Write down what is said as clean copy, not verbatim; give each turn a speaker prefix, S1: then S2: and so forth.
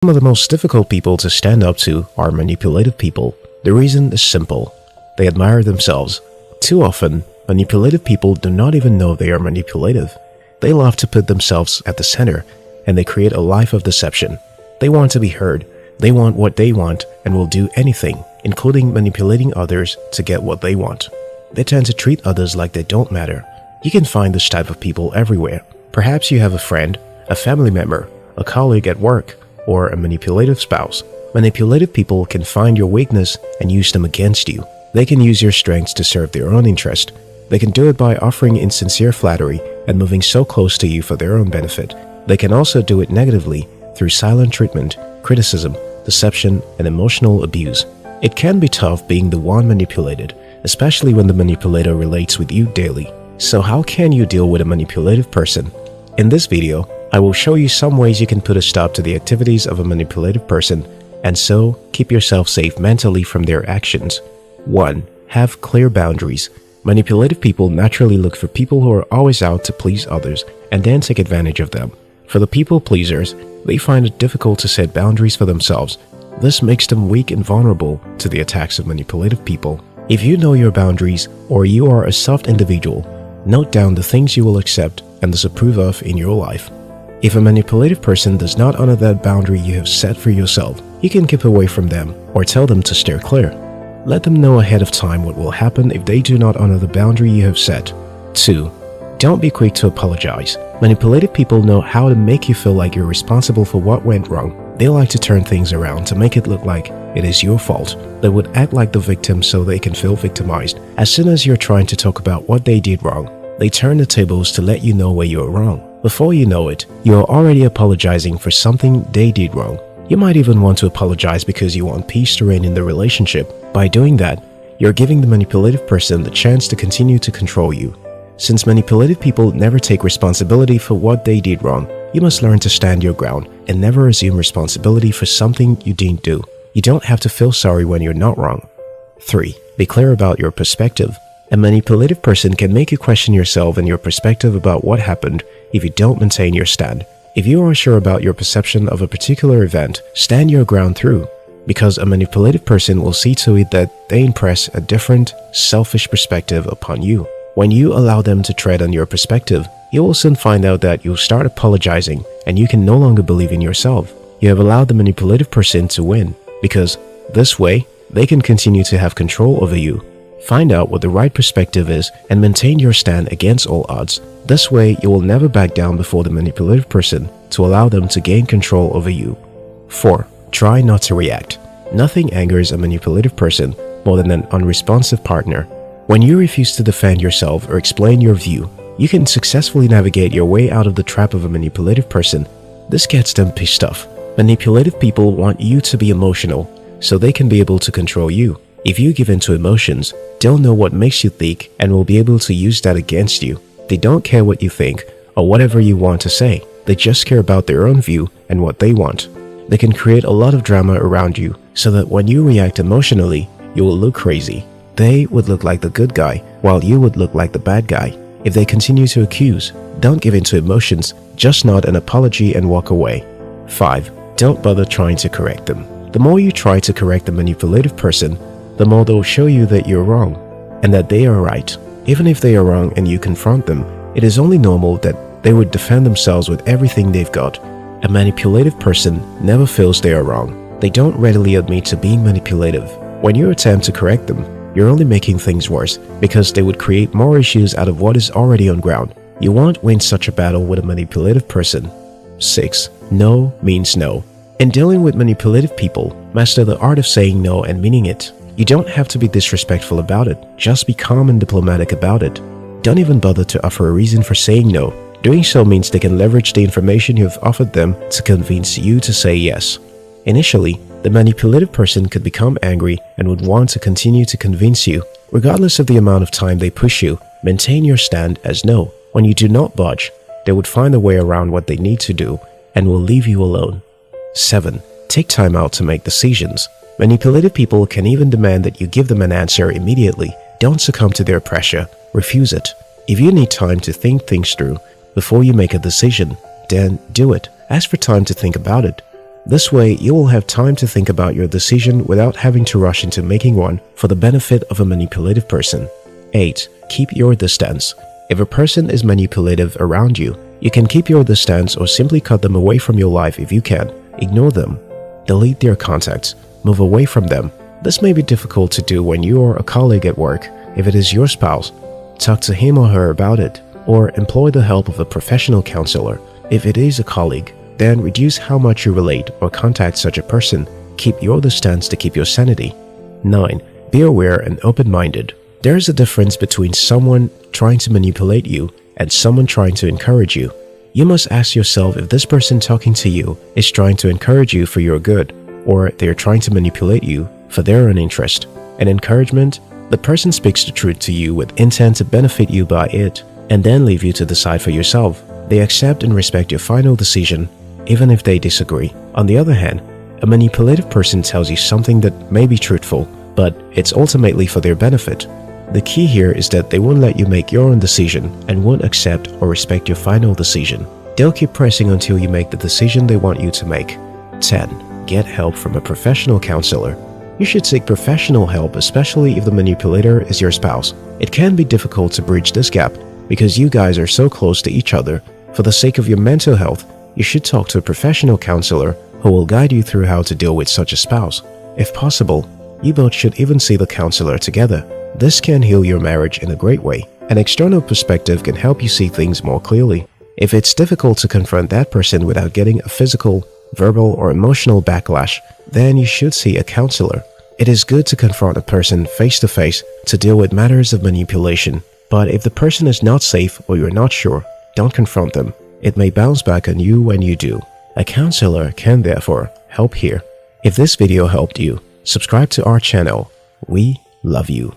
S1: Some of the most difficult people to stand up to are manipulative people. The reason is simple. They admire themselves. Too often, manipulative people do not even know they are manipulative. They love to put themselves at the center, and they create a life of deception. They want to be heard. They want what they want and will do anything, including manipulating others to get what they want. They tend to treat others like they don't matter. You can find this type of people everywhere. Perhaps you have a friend, a family member, a colleague at work, or a manipulative spouse. Manipulative people can find your weakness and use them against you. They can use your strengths to serve their own interest. They can do it by offering insincere flattery and moving so close to you for their own benefit. They can also do it negatively through silent treatment, criticism, deception, and emotional abuse. It can be tough being the one manipulated, especially when the manipulator relates with you daily. So how can you deal with a manipulative person? In this video, I will show you some ways you can put a stop to the activities of a manipulative person and so keep yourself safe mentally from their actions. 1. Have clear boundaries. Manipulative people naturally look for people who are always out to please others and then take advantage of them. For the people pleasers, they find it difficult to set boundaries for themselves. This makes them weak and vulnerable to the attacks of manipulative people. If you know your boundaries or you are a soft individual, note down the things you will accept and disapprove of in your life. If a manipulative person does not honor that boundary you have set for yourself, you can keep away from them or tell them to steer clear. Let them know ahead of time what will happen if they do not honor the boundary you have set. 2. Don't be quick to apologize. Manipulative people know how to make you feel like you're responsible for what went wrong. They like to turn things around to make it look like it is your fault. They would act like the victim so they can feel victimized. As soon as you're trying to talk about what they did wrong, they turn the tables to let you know where you're wrong. Before you know it, you're already apologizing for something they did wrong. You might even want to apologize because you want peace to reign in the relationship. By doing that, you're giving the manipulative person the chance to continue to control you. Since manipulative people never take responsibility for what they did wrong, you must learn to stand your ground and never assume responsibility for something you didn't do. You don't have to feel sorry when you're not wrong. 3. Be clear about your perspective. A manipulative person can make you question yourself and your perspective about what happened if you don't maintain your stand. If you are unsure about your perception of a particular event, stand your ground through, because a manipulative person will see to it that they impress a different, selfish perspective upon you. When you allow them to tread on your perspective, you will soon find out that you'll start apologizing and you can no longer believe in yourself. You have allowed the manipulative person to win, because this way, they can continue to have control over you. Find out what the right perspective is and maintain your stand against all odds. This way, you will never back down before the manipulative person to allow them to gain control over you. 4. Try not to react. Nothing angers a manipulative person more than an unresponsive partner. When you refuse to defend yourself or explain your view, you can successfully navigate your way out of the trap of a manipulative person. This gets them pissed off. Manipulative people want you to be emotional so they can be able to control you. If you give in to emotions, they'll know what makes you think and will be able to use that against you. They don't care what you think or whatever you want to say. They just care about their own view and what they want. They can create a lot of drama around you so that when you react emotionally, you will look crazy. They would look like the good guy while you would look like the bad guy. If they continue to accuse, don't give in to emotions, just nod an apology and walk away. 5. Don't bother trying to correct them. The more you try to correct the manipulative person, the more they'll show you that you're wrong and that they are right. Even if they are wrong and you confront them, it is only normal that they would defend themselves with everything they've got. A manipulative person never feels they are wrong. They don't readily admit to being manipulative. When you attempt to correct them, you're only making things worse because they would create more issues out of what is already on ground. You won't win such a battle with a manipulative person. 6. No means no. In dealing with manipulative people, master the art of saying no and meaning it. You don't have to be disrespectful about it, just be calm and diplomatic about it. Don't even bother to offer a reason for saying no. Doing so means they can leverage the information you've offered them to convince you to say yes. Initially, the manipulative person could become angry and would want to continue to convince you. Regardless of the amount of time they push you, maintain your stand as no. When you do not budge, they would find a way around what they need to do and will leave you alone. 7. Take time out to make decisions. Manipulative people can even demand that you give them an answer immediately. Don't succumb to their pressure. Refuse it. If you need time to think things through before you make a decision, then do it. Ask for time to think about it. This way, you will have time to think about your decision without having to rush into making one for the benefit of a manipulative person. 8. Keep your distance. If a person is manipulative around you, you can keep your distance or simply cut them away from your life if you can. Ignore them. Delete their contacts. Move away from them. This may be difficult to do when you are a colleague at work. If it is your spouse, talk to him or her about it, or employ the help of a professional counselor. If it is a colleague, then reduce how much you relate or contact such a person. Keep your distance to keep your sanity. 9. Be aware and open-minded. There is a difference between someone trying to manipulate you and someone trying to encourage you. You must ask yourself if this person talking to you is trying to encourage you for your good, or they are trying to manipulate you for their own interest. In encouragement, the person speaks the truth to you with intent to benefit you by it, and then leave you to decide for yourself. They accept and respect your final decision, even if they disagree. On the other hand, a manipulative person tells you something that may be truthful, but it's ultimately for their benefit. The key here is that they won't let you make your own decision and won't accept or respect your final decision. They'll keep pressing until you make the decision they want you to make. 10. Get help from a professional counselor. You should seek professional help, especially if the manipulator is your spouse. It can be difficult to bridge this gap because you guys are so close to each other. For the sake of your mental health, you should talk to a professional counselor who will guide you through how to deal with such a spouse. If possible, you both should even see the counselor together. This can heal your marriage in a great way. An external perspective can help you see things more clearly. If it's difficult to confront that person without getting a physical, verbal, or emotional backlash, then you should see a counselor. It is good to confront a person face to face to deal with matters of manipulation. But if the person is not safe or you're not sure, don't confront them. It may bounce back on you when you do. A counselor can therefore help here. If this video helped you, subscribe to our channel. We love you.